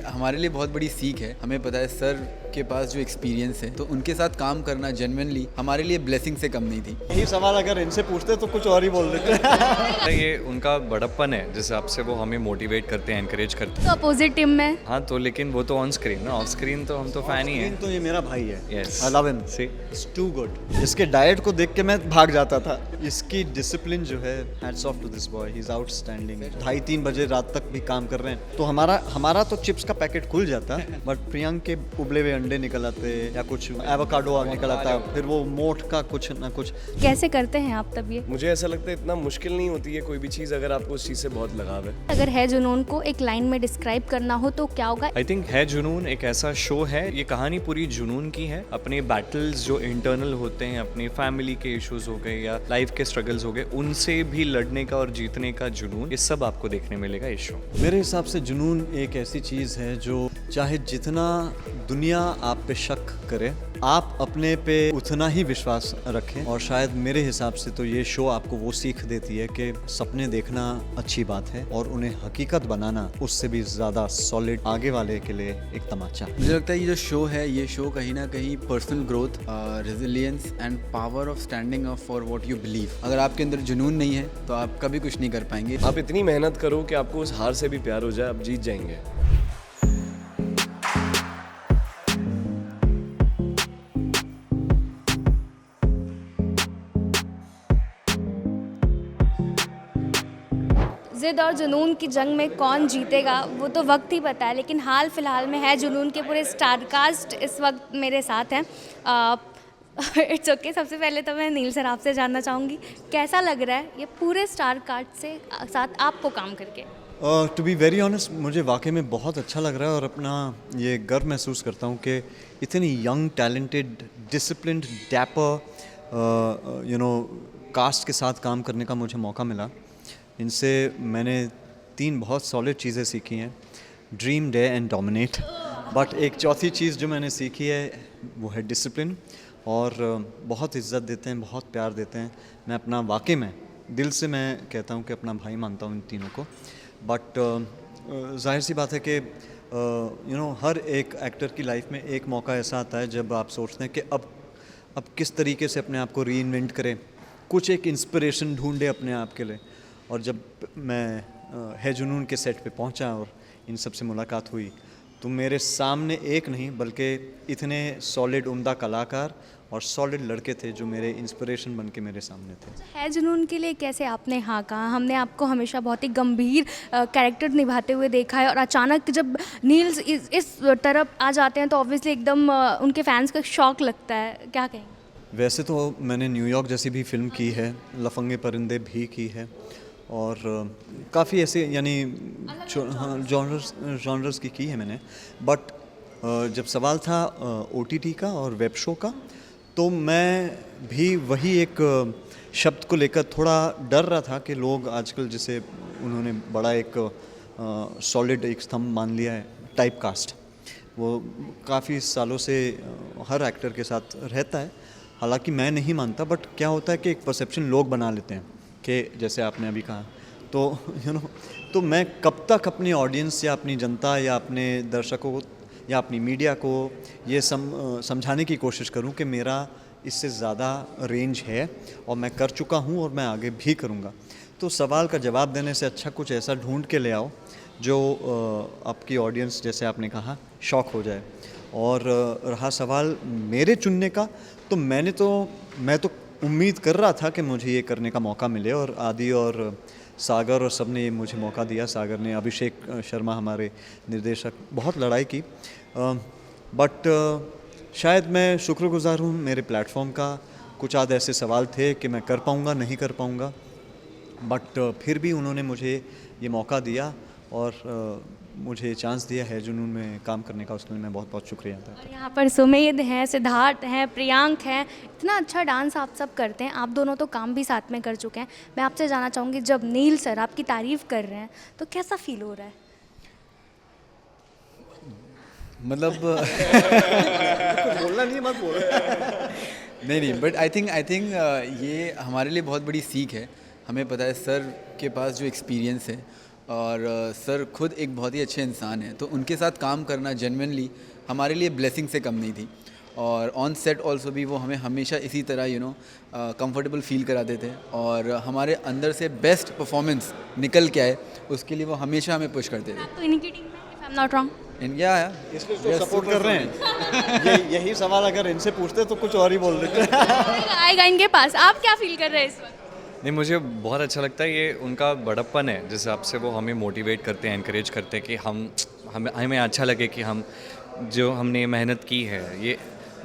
हमारे लिए बहुत बड़ी सीख है। हमें पता है सर के पास जो एक्सपीरियंस है, तो उनके साथ काम करना जेन्युइनली हमारे लिए ब्लेसिंग से कम नहीं थी। यही सवाल अगर इनसे पूछते तो कुछ और ही बोल देते। ये उनका बड़प्पन है जिस हिसाब से वो हमें मोटिवेट करते हैं, एनकरेज करते हैं। तो अपोजिट टीम में हाँ तो लेकिन वो तो ऑन स्क्रीन ना, ऑफ स्क्रीन तो हम तो फैन ही हैं। तो ये मेरा भाई है। Yes. I love him. See? It's too good. इसके डाइट को देख के मैं भाग जाता था। इसकी डिसिप्लिन जो है, hats off to this boy, he is outstanding. 2:30-3 बजे रात तक भी काम कर रहे हैं। तो हमारा तो चिप्स का पैकेट खुल जाता, बट प्रियंक के उबले हुए अंडे निकल आते या कुछ एवोकाडो निकल आता, फिर वो मोठ का कुछ ना कुछ। कैसे करते हैं आप तब ये? मुझे ऐसा लगता है इतना मुश्किल नहीं होती है कोई भी चीज़ अगर आपको उस चीज़ से बहुत लगाव है। अगर है जुनून को एक लाइन में डिस्क्राइब करना हो तो क्या होगा? आई थिंक है जुनून एक ऐसा शो है, ये कहानी पूरी जुनून की है। अपने बैटल्स जो इंटरनल होते हैं, अपने फैमिली के इश्यूज हो गए या लाइफ के स्ट्रगल्स हो गए, उनसे भी लड़ने का और जीतने का जुनून, ये सब आपको देखने मिलेगा इस शो। मेरे हिसाब से जुनून एक ऐसी चीज़ है जो चाहे जितना दुनिया आप पे शक करे, आप अपने पे उतना ही विश्वास रखें। और शायद मेरे हिसाब से तो ये शो आपको वो सीख देती है कि सपने देखना अच्छी बात है और उन्हें हकीकत बनाना उससे भी ज़्यादा सॉलिड, आगे वाले के लिए एक तमाचा। मुझे लगता है ये जो शो है, ये शो कहीं ना कहीं personal growth, resilience and power of standing up for what you believe. अगर आपके अंदर जुनून नहीं है तो आप कभी कुछ नहीं कर पाएंगे। आप इतनी मेहनत करो कि आपको उस हार से भी प्यार हो जाए, आप जीत जाएंगे। जिद और जुनून की जंग में कौन जीतेगा वो तो वक्त ही पता है, लेकिन हाल फिलहाल में है जुनून के पूरे स्टारकास्ट इस वक्त मेरे साथ हैं। It's okay. सबसे पहले तो मैं नील सर आपसे जानना चाहूँगी, कैसा लग रहा है ये पूरे स्टारकास्ट से साथ आपको काम करके? टू बी वेरी ऑनेस्ट, मुझे वाकई में बहुत अच्छा लग रहा है और अपना ये गर्व महसूस करता हूँ कि इतनी young, talented, disciplined, dapper cast के साथ काम करने का मुझे मौका मिला। इनसे मैंने 3 बहुत सॉलिड चीज़ें सीखी हैं, dream, day and dominate. But एक चौथी चीज़ जो मैंने सीखी है वो है डिसिप्लिन। और बहुत इज़्ज़त देते हैं, बहुत प्यार देते हैं। मैं अपना वाकई में दिल से मैं कहता हूँ कि अपना भाई मानता हूँ इन तीनों को। बट जाहिर सी बात है कि हर एक एक्टर की लाइफ में एक मौका ऐसा आता है जब आप सोचते हैं कि अब किस तरीके से अपने आप को रीइन्वेंट करें, कुछ एक इंस्पिरेशन ढूंढे अपने आप के लिए। और जब मैं है जुनून के सेट पे पहुंचा और इन सब से मुलाकात हुई, तो मेरे सामने एक नहीं बल्कि इतने सॉलिड, उम्दा कलाकार और सॉलिड लड़के थे जो मेरे इंस्पिरेशन बन के मेरे सामने थे। है जुनून के लिए कैसे आपने हाँ कहा? हमने आपको हमेशा बहुत ही गंभीर कैरेक्टर निभाते हुए देखा है और अचानक जब नील्स इस तरफ आ जाते हैं तो ऑब्वियसली एकदम उनके फैंस को शॉक लगता है, क्या कहेंगे? वैसे तो मैंने न्यूयॉर्क जैसी भी फिल्म की है, लफंगे परिंदे भी की है और काफ़ी ऐसे यानी जॉनर्स की है मैंने। बट जब सवाल था OTT का और वेब शो का, तो मैं भी वही एक शब्द को लेकर थोड़ा डर रहा था कि लोग आजकल जिसे उन्होंने बड़ा एक सॉलिड एक स्तंभ मान लिया है, टाइप कास्ट, वो काफ़ी सालों से हर एक्टर के साथ रहता है। हालांकि मैं नहीं मानता, बट क्या होता है कि एक परसेप्शन लोग बना लेते हैं कि जैसे आपने अभी कहा, तो तो मैं कब तक अपनी ऑडियंस या अपनी जनता या अपने दर्शकों को या अपनी मीडिया को ये समझाने की कोशिश करूं कि मेरा इससे ज़्यादा रेंज है और मैं कर चुका हूं और मैं आगे भी करूंगा। तो सवाल का जवाब देने से अच्छा कुछ ऐसा ढूंढ के ले आओ जो आपकी ऑडियंस, जैसे आपने कहा, शॉक हो जाए। और रहा सवाल मेरे चुनने का, तो मैं तो उम्मीद कर रहा था कि मुझे ये करने का मौका मिले और आदि और सागर और सब ने मुझे मौका दिया। सागर ने, अभिषेक शर्मा हमारे निर्देशक, बहुत लड़ाई की। बट शायद मैं शुक्रगुजार हूँ मेरे प्लेटफॉर्म का। कुछ आध ऐसे सवाल थे कि मैं कर पाऊँगा नहीं कर पाऊँगा, बट फिर भी उन्होंने मुझे ये मौका दिया और मुझे चांस दिया है जुनून में काम करने का। उसके लिए मैं बहुत बहुत शुक्रिया अदा करता हूं। और यहाँ पर सुमेध हैं, सिद्धार्थ हैं, प्रियांक हैं, इतना अच्छा डांस आप सब करते हैं। आप दोनों तो काम भी साथ में कर चुके हैं। मैं आपसे जानना चाहूँगी, जब नील सर आपकी तारीफ़ कर रहे हैं तो कैसा फील हो रहा है? मतलब बोलना नहीं, मत बोल। नहीं, बट आई थिंक ये हमारे लिए बहुत बड़ी सीख है। हमें पता है सर के पास जो एक्सपीरियंस है, और सर खुद एक बहुत ही अच्छे इंसान हैं, तो उनके साथ काम करना जेन्युइनली हमारे लिए ब्लेसिंग से कम नहीं थी। और ऑन सेट ऑल्सो भी वो हमें हमेशा इसी तरह कंफर्टेबल फील कराते थे, और हमारे अंदर से बेस्ट परफॉर्मेंस निकल के आए उसके लिए वो हमेशा हमें पुश करते थे। आप तो इन्हीं की टीम में, if I am not wrong. या इसलिए तो सपोर्ट कर रहे हैं। यही सवाल अगर इनसे पूछते तो कुछ और ही बोल देते। आएगा इनके पास। आप क्या फील कर रहे हैं इस वक्त? नहीं, मुझे बहुत अच्छा लगता है, ये उनका बड़प्पन है जिस हिसाब से वो हमें मोटिवेट करते हैं, एनकरेज करते हैं कि हमें अच्छा लगे कि हम जो हमने मेहनत की है।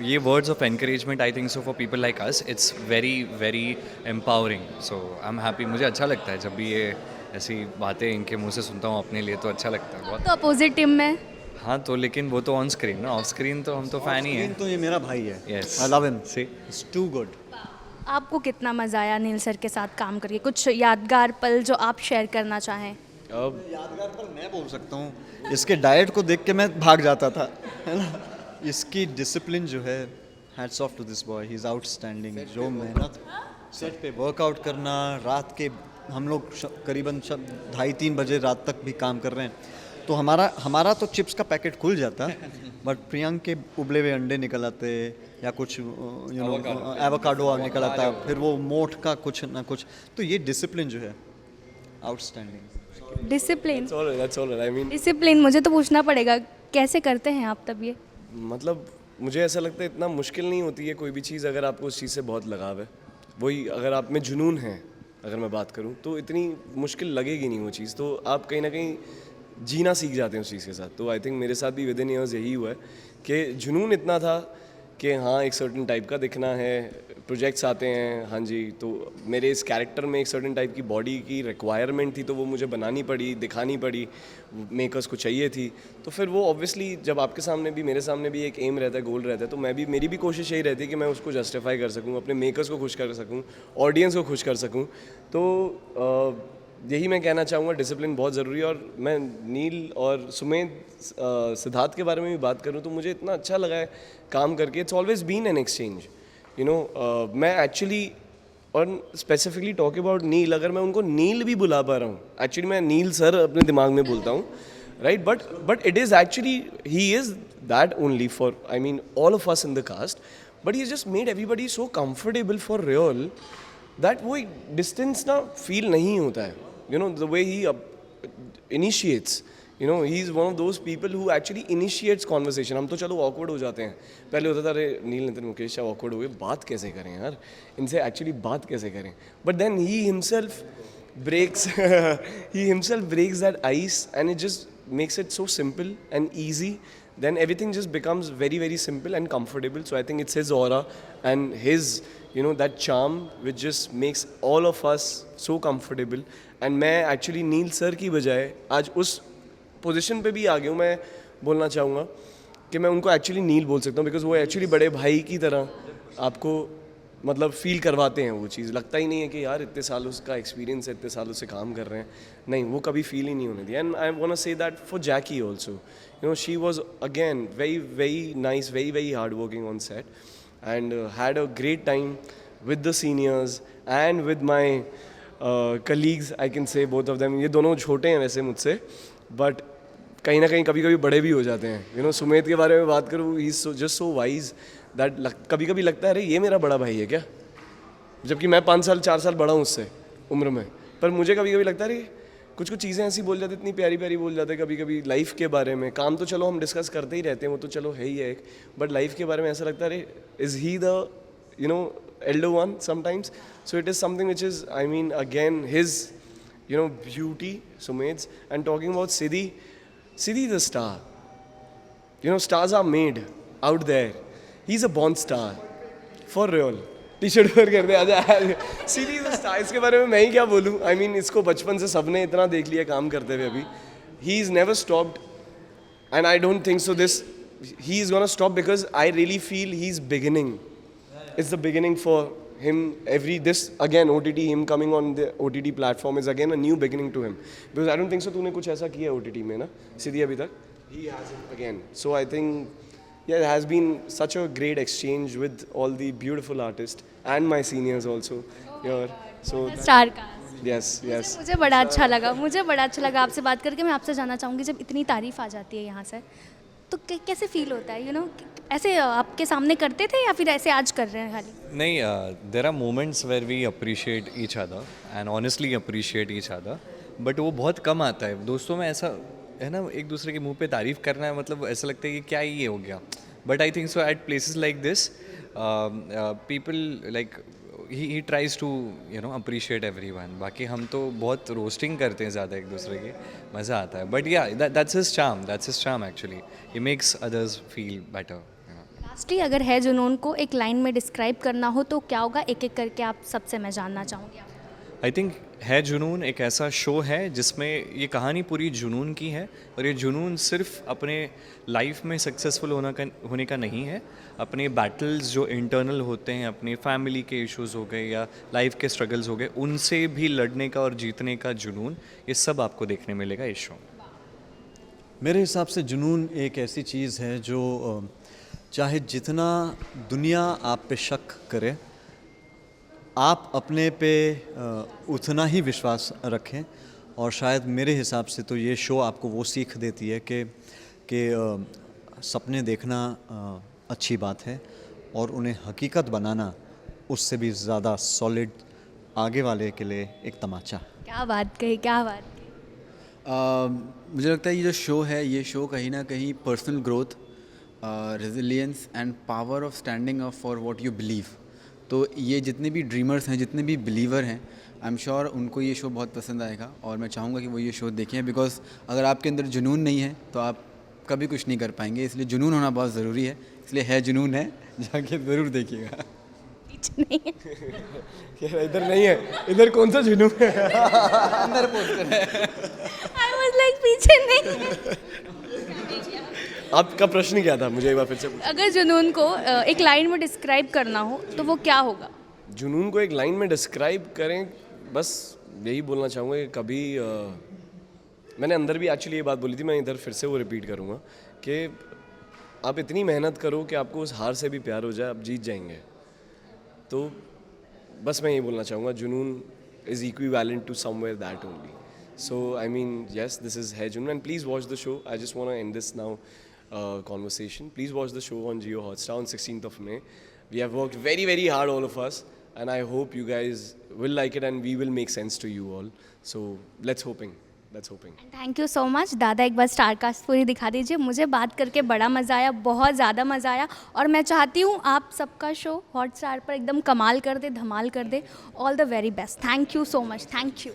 ये words of encouragement I think so for people like us it's very very empowering. So I am happy. मुझे अच्छा लगता है जब भी ये ऐसी बातें इनके मुंह से सुनता हूँ अपने लिए, तो अच्छा लगता है बहुत। तो अपोजिट टीम में हाँ, तो लेकिन वो तो ऑन स्क्रीन ना, ऑफ स्क्रीन तो हम तो फ़ैन ही हैं। तो ये मेरा भाई है। Yes. I love him. See? It's too good. आपको कितना मज़ा आया नील सर के साथ काम करके? कुछ यादगार पल जो आप शेयर करना चाहें? अब यादगार पर मैं बोल सकता हूँ, इसके डाइट को देख के मैं भाग जाता था, है ना। इसकी डिसिप्लिन जो है, hats off to this boy, he is outstanding. जो मेहनत सेट पे वर्कआउट करना, रात के हम लोग करीबन 2:30-3 बजे रात तक भी काम कर रहे हैं, तो हमारा तो चिप्स का पैकेट खुल जाता, बट प्रियंक के उबले हुए अंडे निकल आते या कुछ एवोकाडो निकल आता, फिर वो मोठ का कुछ ना कुछ। तो ये डिसिप्लिन जो है outstanding. Discipline, that's all right. I mean, discipline मुझे तो पूछना पड़ेगा, कैसे करते हैं आप तब ये? मतलब मुझे ऐसा लगता है इतना मुश्किल नहीं होती है कोई भी चीज़ अगर आपको उस चीज़ से बहुत लगाव है। वही अगर आप में जुनून है, अगर मैं बात करूँ, तो इतनी मुश्किल लगेगी नहीं वो चीज़, तो आप कहीं ना कहीं जीना सीख जाते हैं उस चीज़ के साथ। तो आई थिंक मेरे साथ भी विद इन ईयर्स यही हुआ है कि जुनून इतना था कि हाँ एक सर्टेन टाइप का दिखना है, प्रोजेक्ट्स आते हैं, हाँ जी, तो मेरे इस कैरेक्टर में एक सर्टेन टाइप की बॉडी की रिक्वायरमेंट थी, तो वो मुझे बनानी पड़ी, दिखानी पड़ी, मेकर्स को चाहिए थी। तो फिर वो ऑब्वियसली जब आपके सामने भी, मेरे सामने भी एक एम रहता है, गोल रहता है, तो मेरी भी कोशिश यही रहती है कि मैं उसको जस्टिफाई कर सकूँ, अपने मेकर्स को खुश कर सकूँ, ऑडियंस को खुश कर सकूँ। तो यही मैं कहना चाहूँगा, डिसिप्लिन बहुत ज़रूरी है। और मैं नील और सुमेध, सिद्धार्थ के बारे में भी बात करूँ तो मुझे इतना अच्छा लगा है काम करके। It's always been an exchange, you know. मैं एक्चुअली, और स्पेसिफिकली टॉक अबाउट नील, अगर मैं उनको नील भी बुला पा रहा हूँ, एक्चुअली मैं नील सर अपने दिमाग में बोलता हूँ, right, but it is actually he is that only for, I mean all of us in the cast, but he just made everybody so comfortable for real that वो डिस्टेंस ना feel नहीं होता है, you know, the way he initiates, you know, he is one of those people who actually initiates conversation. हम तो चलो awkward हो जाते हैं, पहले होता था अरे नील नितिन मुकेश awkward हो गए, बात कैसे करें यार इनसे, एक्चुअली बात कैसे करें, but then he himself breaks that ice and it just makes it so simple and easy. Then everything just becomes very very simple and comfortable. So I think it's his aura and his, you know, that charm which just makes all of us so comfortable. And मैं actually नील sir की बजाय आज उस position पे भी आ गया हूँ। मैं बोलना चाहूँगा कि मैं उनको एक्चुअली नील बोल सकता हूँ, बिकॉज वो एक्चुअली बड़े भाई की तरह आपको मतलब फील करवाते हैं। वो चीज़ लगता ही नहीं है कि यार इतने सालों का एक्सपीरियंस है, इतने सालों से काम कर रहे हैं, नहीं, वो कभी फील ही नहीं होने दिया। And I want to say that for Jackie also, you know, she was again very very nice, very very hard working on set and had a great time with the seniors and with my colleagues, I can say both of them. ये दोनों छोटे हैं वैसे मुझसे, but कहीं ना कहीं कभी कभी बड़े भी हो जाते हैं। यू नो, सुमेध के बारे में बात करूँ, he is just so wise that कभी कभी लगता है अरे ये मेरा बड़ा भाई है क्या, जबकि मैं 5 साल 4 साल बड़ा हूँ उससे उम्र में। पर मुझे कभी कभी लगता है अरे कुछ कुछ चीज़ें ऐसी बोल जाते, इतनी प्यारी प्यारी बोल जाते कभी कभी लाइफ के बारे में। काम तो चलो हम डिस्कस करते ही रहते हैं, वो तो चलो है ही है एक, बट लाइफ के बारे में ऐसा लगता है अरे is he the, you know, elder one sometimes. So it is something which is, I mean, again, his, you know, beauty, Sumed's. And talking about Siddhi the star. You know, stars are made out there. He's a born star. For real. T-shirt पर कर दे आजा। Siddhi the star, इसके बारे में मैं ही क्या बोलूँ। I mean, इसको बचपन से सबने इतना देख लिया काम करते हुए अभी। He's never stopped. And I don't think so this, he's gonna stop because I really feel he's beginning. It's the beginning for him. This again OTT, him coming on the OTT platform is again a new beginning to him, because I don't think so तूने कुछ ऐसा किया OTT में ना सिद्धि अभी तक. He has it again. So I think yeah, it has been such a great exchange with all the beautiful artists and my seniors also here. So star cast Yes, yes. मुझे बड़ा अच्छा लगा आपसे बात करके। मैं आपसे जानना चाहूँगी, जब इतनी तारीफ़ आ जाती है यहाँ से तो कैसे फील होता है? ऐसे आपके सामने करते थे या फिर ऐसे आज कर रहे हैं खाली? नहीं, there are moments where we appreciate each other and honestly appreciate each other, but वो बहुत कम आता है दोस्तों में। ऐसा है ना, एक दूसरे के मुंह पे तारीफ़ करना है, मतलब ऐसा लगता है कि क्या ही ये हो गया। But I think so at places like this people like he tries to appreciate everyone. बाकी हम तो बहुत रोस्टिंग करते हैं ज़्यादा एक दूसरे की, मज़ा आता है। बट या that's his charm actually, he makes others feel better. Lastly, अगर है जुनून को एक लाइन में डिस्क्राइब करना हो तो क्या होगा? एक एक करके आप सबसे मैं जानना चाहूँगी। आई थिंक है जुनून एक ऐसा शो है जिसमें ये कहानी पूरी जुनून की है, और ये जुनून सिर्फ अपने लाइफ में सक्सेसफुल होने का नहीं है, अपने बैटल्स जो इंटरनल होते हैं, अपने फैमिली के इश्यूज हो गए या लाइफ के स्ट्रगल्स हो गए, उनसे भी लड़ने का और जीतने का जुनून, ये सब आपको देखने मिलेगा इस शो में। मेरे हिसाब से जुनून एक ऐसी चीज़ है जो चाहे जितना दुनिया आप पे शक करे, आप अपने पे उतना ही विश्वास रखें। और शायद मेरे हिसाब से तो ये शो आपको वो सीख देती है कि सपने देखना अच्छी बात है, और उन्हें हकीकत बनाना उससे भी ज़्यादा सॉलिड आगे वाले के लिए एक तमाचा। क्या बात कही। मुझे लगता है ये जो शो है, ये शो कहीं ना कहीं personal growth, resilience and power of standing up for what you believe, तो ये जितने भी ड्रीमर्स हैं, जितने भी बिलीवर हैं, आई एम श्योर उनको ये शो बहुत पसंद आएगा। और मैं चाहूँगा कि वो ये शो देखें, बिकॉज अगर आपके अंदर जुनून नहीं है तो आप कभी कुछ नहीं कर पाएंगे। इसलिए जुनून होना बहुत ज़रूरी है, इसलिए है जुनून है, जाके ज़रूर देखिएगा। पीछे नहीं है। क्या इधर नहीं है? इधर कौन सा जुनून है? अंदर पोस्टर है। आई वाज लाइक पीछे नहीं है। आपका प्रश्न क्या था? मुझे एक बार फिर से अगर जुनून को एक लाइन में डिस्क्राइब करना हो तो वो क्या होगा? जुनून को एक लाइन में डिस्क्राइब करें, बस यही बोलना चाहूँगा कि कभी मैंने अंदर भी एक्चुअली ये बात बोली थी, मैं इधर फिर से वो रिपीट करूँगा कि आप इतनी मेहनत करो कि आपको उस हार से भी प्यार हो जाए, आप जीत जाएंगे। तो बस मैं ये बोलना चाहूँगा, जुनून is equivalent to somewhere that only. So I mean, yes, this is Hai Junoon, and please watch the show. I just want to end this now conversation. Please watch the show on Jio Hotstar on 16th of May. We have worked very, very hard, all of us, and I hope you guys will like it, and we will make sense to you all. So let's hoping. Thank you so much दादा। एक बार star cast पूरी दिखा दीजिए। मुझे बात करके बड़ा मज़ा आया, बहुत ज़्यादा मज़ा आया, और मैं चाहती हूँ आप सबका शो हॉटस्टार पर एकदम कमाल कर दे, धमाल कर दे। All the very best. Thank you so much. Thank you.